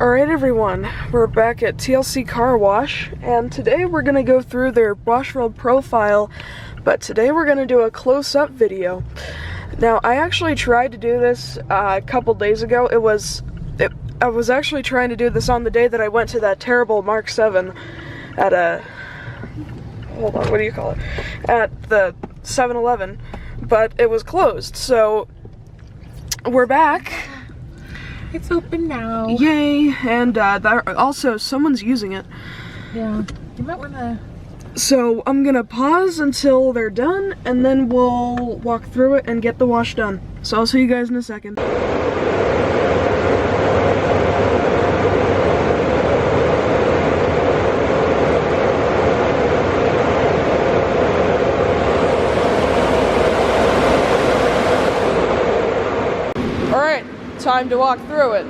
Alright everyone, we're back at TLC Car Wash, and today we're going to go through their Washworld profile, but today we're going to do a close-up video. Now, I actually tried to do this a couple days ago. I was actually trying to do this on the day that I went to that terrible Mark 7 at hold on, what do you call it? At the 7-Eleven, but it was closed, so we're back. It's open now. Yay! And also, someone's using it. Yeah, you might wanna... So, I'm gonna pause until they're done, and then we'll walk through it and get the wash done. So I'll see you guys in a second. Alright. Time to walk through it.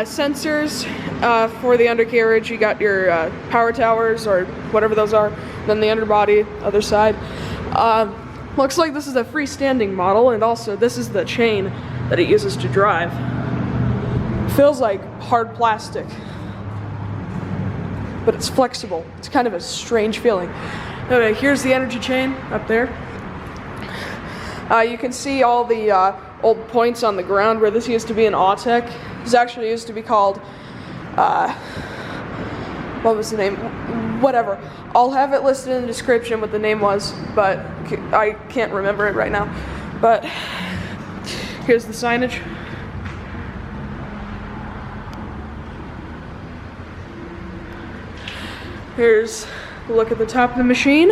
Sensors for the undercarriage. You got your power towers or whatever those are. Then the underbody, other side. Looks like this is a freestanding model, and also this is the chain that it uses to drive. Feels like hard plastic, but it's flexible. It's kind of a strange feeling. Okay, here's the energy chain up there. You can see all the old points on the ground where this used to be an Autech. This actually used to be called, what was the name? Whatever. I'll have it listed in the description what the name was, but I can't remember it right now. But here's the signage. Here's a look at the top of the machine.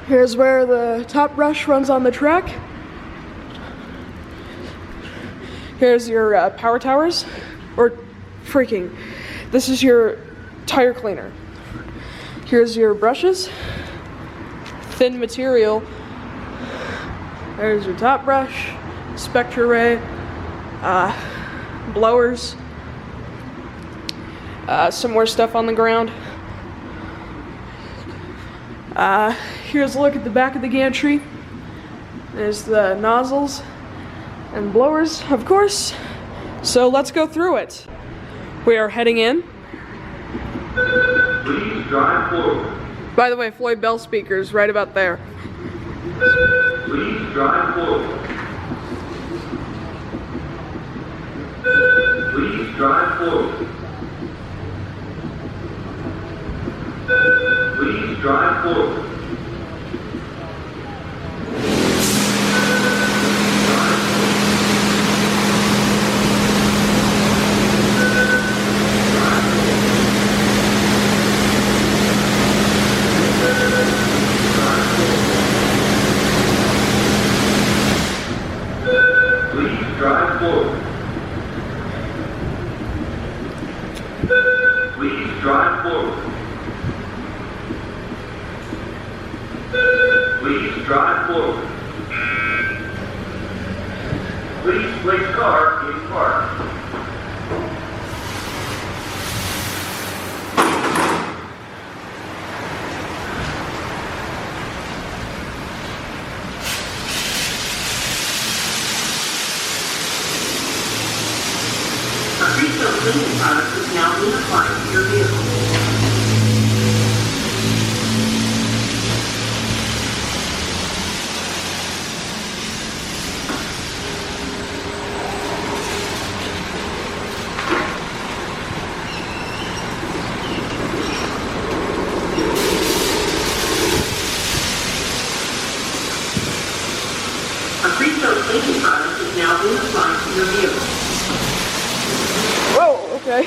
Here's where the top brush runs on the track. Here's your power towers, or this is your tire cleaner. Here's your brushes, thin material. There's your top brush, spectra ray, blowers, some more stuff on the ground. Here's a look at the back of the gantry. There's the nozzles and blowers, of course. So let's go through it. We are heading in. Please drive forward. By the way, Floyd Bell speakers right about there. Please drive forward. Please drive forward. Please drive forward. Please drive forward. Please drive forward. Please place car in park. A pre-filled cleaning product is now being applied to your vehicle. A pre-filled cleaning product is now being applied to your vehicle. Whoa, okay.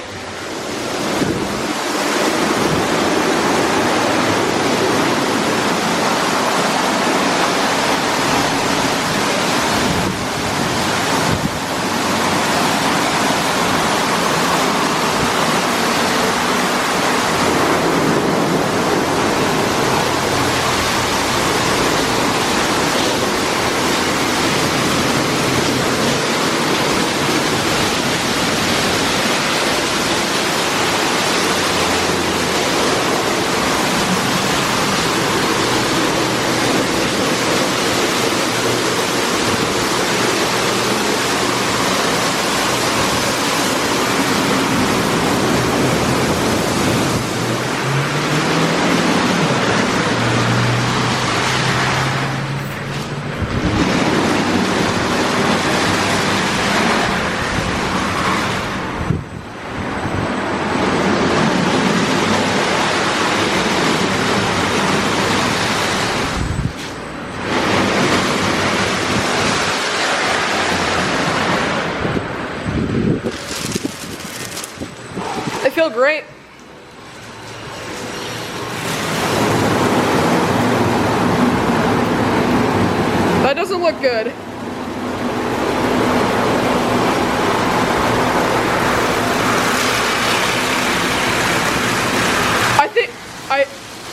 They feel great. That doesn't look good.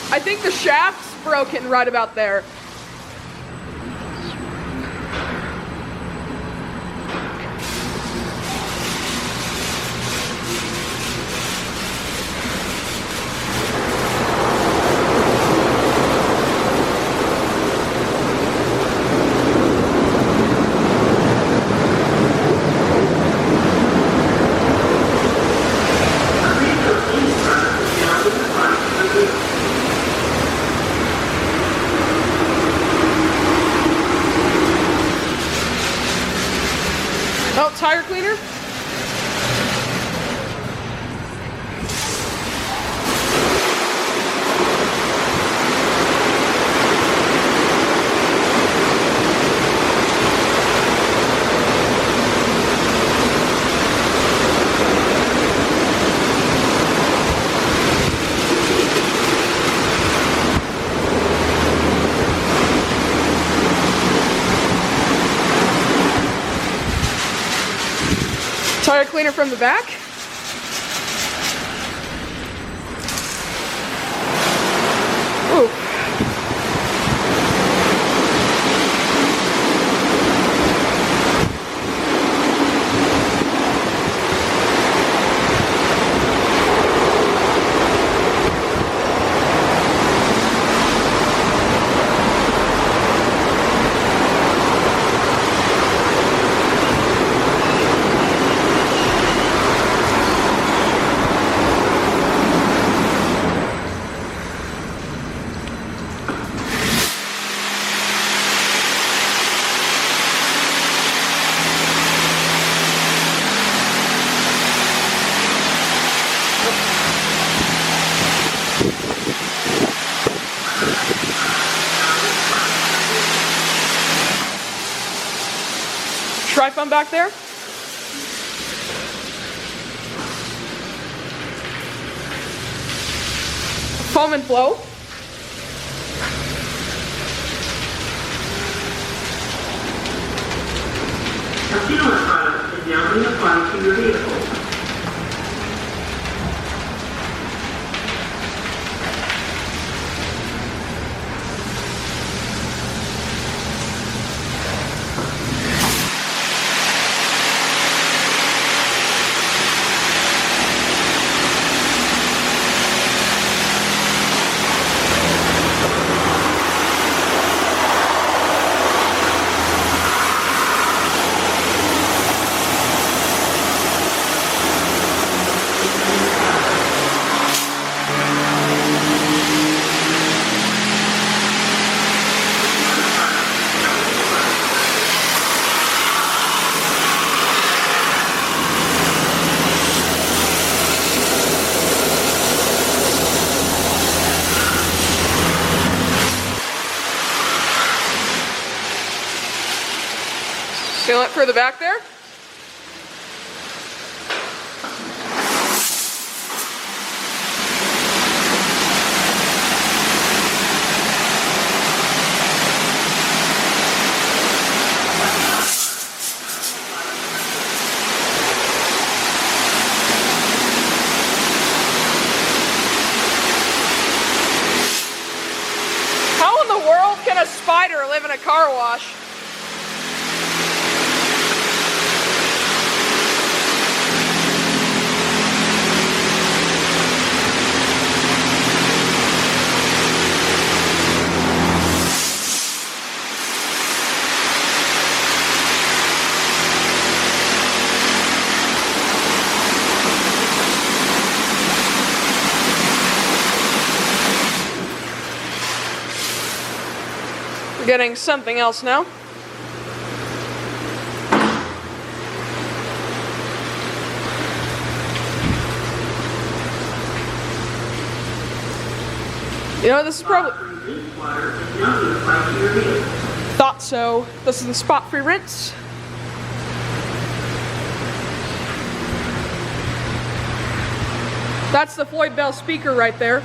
I think the shaft's broken right about there. Oh, tire cleaner? Tire cleaner from the back. Ooh. Tripod back there. Foam and flow. A sealant product is now being applied to your vehicle. Sealant for the back there. How in the world can a spider live in a car wash? We're getting something else now. You know, this is probably... Thought so. This is the spot-free rinse. That's the Floyd Bell speaker right there.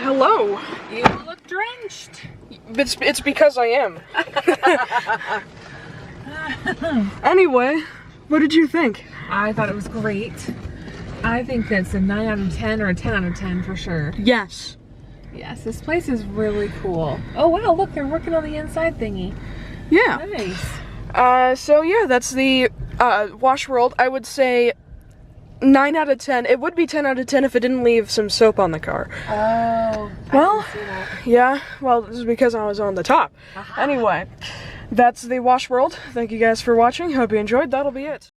Hello. You look drenched. It's because I am. Anyway, what did you think? I thought it was great. I think that's a 9 out of 10 or a 10 out of 10 for sure. Yes. Yes, this place is really cool. Oh wow, look, they're working on the inside thingy. Yeah. Nice. So yeah, that's the Washworld. I would say 9 out of 10. It would be 10 out of 10 if it didn't leave some soap on the car. Oh. Well, I didn't see that. yeah. Well, this is because I was on the top. Anyway, that's the Washworld. Thank you guys for watching. Hope you enjoyed. That'll be it.